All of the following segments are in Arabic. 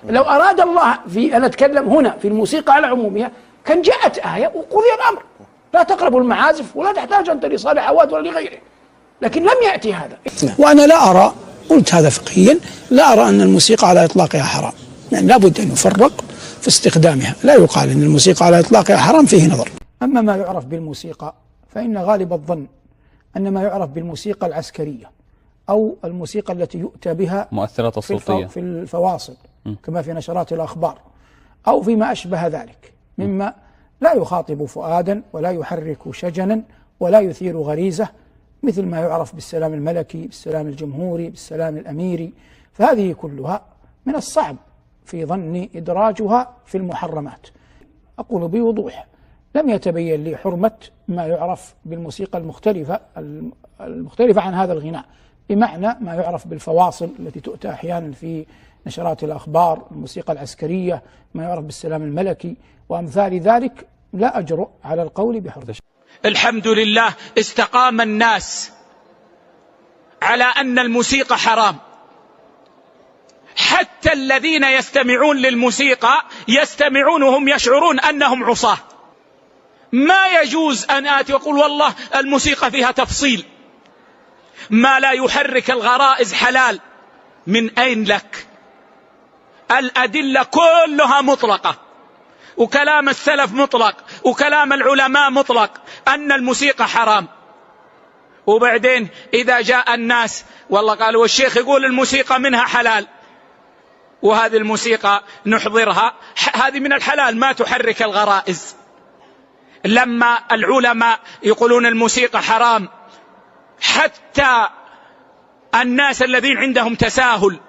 لو أراد الله أن أتكلم هنا في الموسيقى على عمومها كان جاءت آية وقضي الأمر، لا تقربوا المعازف ولا تحتاج أنت لصالح عواد ولا لغيره، لكن لم يأتي هذا. وأنا لا أرى، قلت هذا فقهيا، لا أرى أن الموسيقى على إطلاقها حرام، يعني لابد أن يفرق في استخدامها، لا يقال أن الموسيقى على إطلاقها حرام، فيه نظر. أما ما يعرف بالموسيقى فإن غالب الظن أن ما يعرف بالموسيقى العسكرية أو الموسيقى التي يؤتى بها مؤثرات الصوتية في الفواصل كما في نشرات الأخبار أو فيما أشبه ذلك مما لا يخاطب فؤادا ولا يحرك شجنا ولا يثير غريزة، مثل ما يعرف بالسلام الملكي، بالسلام الجمهوري، بالسلام الأميري، فهذه كلها من الصعب في ظني إدراجها في المحرمات. أقول بوضوح لم يتبين لي حرمة ما يعرف بالموسيقى المختلفة عن هذا الغناء، بمعنى ما يعرف بالفواصل التي تؤتى أحيانا في نشرات الأخبار، الموسيقى العسكرية، ما يعرف بالسلام الملكي وأمثال ذلك، لا أجرؤ على القول بحرمة. الحمد لله استقام الناس على أن الموسيقى حرام، حتى الذين يستمعون للموسيقى يستمعون وهم يشعرون أنهم عصاة. ما يجوز أن آتي وأقول والله الموسيقى فيها تفصيل، ما لا يحرك الغرائز حلال. من أين لك؟ الأدلة كلها مطلقة، وكلام السلف مطلق، وكلام العلماء مطلق أن الموسيقى حرام. وبعدين إذا جاء الناس والله قالوا الشيخ يقول الموسيقى منها حلال، وهذه الموسيقى نحضرها، هذه من الحلال ما تحرك الغرائز. لما العلماء يقولون الموسيقى حرام، حتى الناس الذين عندهم تساهل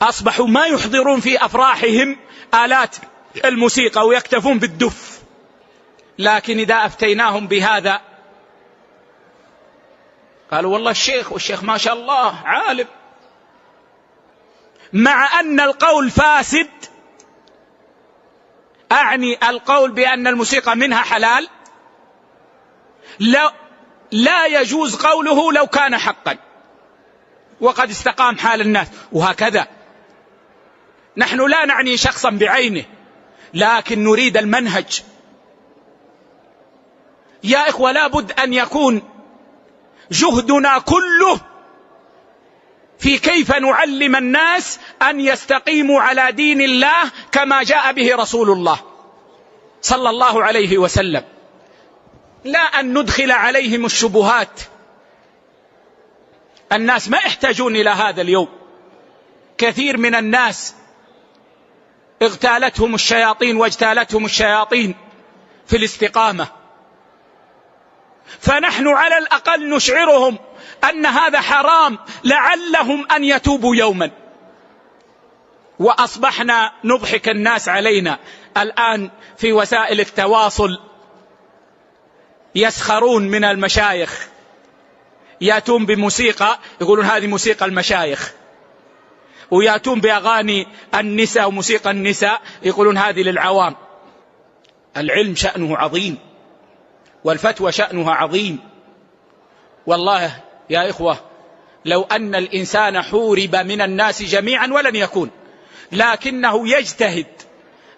أصبحوا ما يحضرون في أفراحهم آلات الموسيقى ويكتفون بالدف. لكن إذا أفتيناهم بهذا قالوا والله الشيخ ما شاء الله عالم، مع أن القول فاسد. أعني القول بأن الموسيقى منها حلال لا يجوز قوله لو كان حقا، وقد استقام حال الناس. وهكذا نحن لا نعني شخصا بعينه، لكن نريد المنهج. يا إخوة لابد أن يكون جهدنا كله في كيف نعلم الناس أن يستقيموا على دين الله كما جاء به رسول الله صلى الله عليه وسلم، لا أن ندخل عليهم الشبهات. الناس ما يحتاجون إلى هذا اليوم. كثير من الناس اغتالتهم الشياطين واجتالتهم الشياطين في الاستقامة، فنحن على الأقل نشعرهم أن هذا حرام لعلهم أن يتوبوا يوما. وأصبحنا نضحك الناس علينا الآن في وسائل التواصل، يسخرون من المشايخ، يأتون بموسيقى يقولون هذه موسيقى المشايخ، ويأتون بأغاني النساء وموسيقى النساء يقولون هذه للعوام. العلم شأنه عظيم والفتوى شأنها عظيم. والله يا إخوة لو أن الإنسان حورب من الناس جميعا ولن يكون، لكنه يجتهد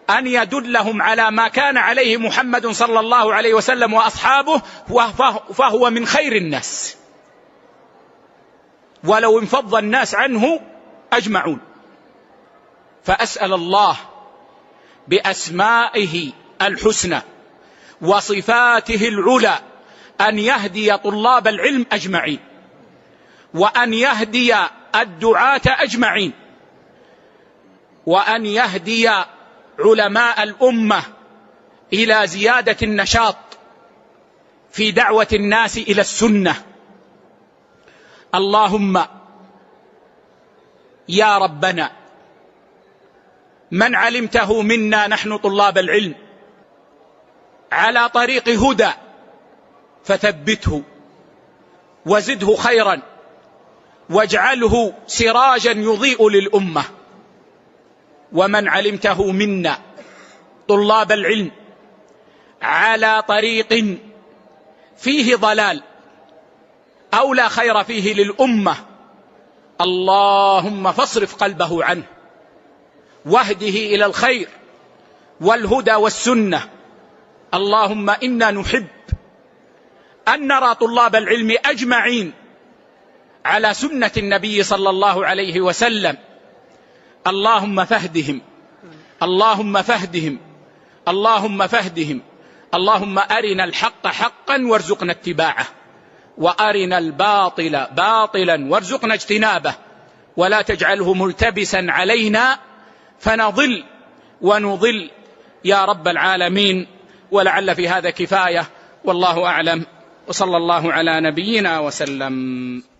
أن يدلهم على ما كان عليه محمد صلى الله عليه وسلم وأصحابه، فهو من خير الناس ولو انفض الناس عنه أجمعون. فأسأل الله بأسمائه الحسنى وصفاته العلى أن يهدي طلاب العلم أجمعين، وأن يهدي الدعاة أجمعين، وأن يهدي علماء الأمة إلى زيادة النشاط في دعوة الناس إلى السنة. اللهم يا ربنا من علمته منا نحن طلاب العلم على طريق هدى فثبته وزده خيرا واجعله سراجا يضيء للأمة. ومن علمته منا طلاب العلم على طريق فيه ضلال أو لا خير فيه للأمة، اللهم فاصرف قلبه عنه واهده إلى الخير والهدى والسنة. اللهم إنا نحب أن نرى طلاب العلم أجمعين على سنة النبي صلى الله عليه وسلم. اللهم فاهدهم، اللهم فاهدهم، اللهم فاهدهم. اللهم أرنا الحق حقا وارزقنا اتباعه، وأرنا الباطل باطلا وارزقنا اجتنابه، ولا تجعله ملتبسا علينا فنضل ونضل يا رب العالمين. ولعل في هذا كفاية، والله أعلم، وصلى الله على نبينا وسلم.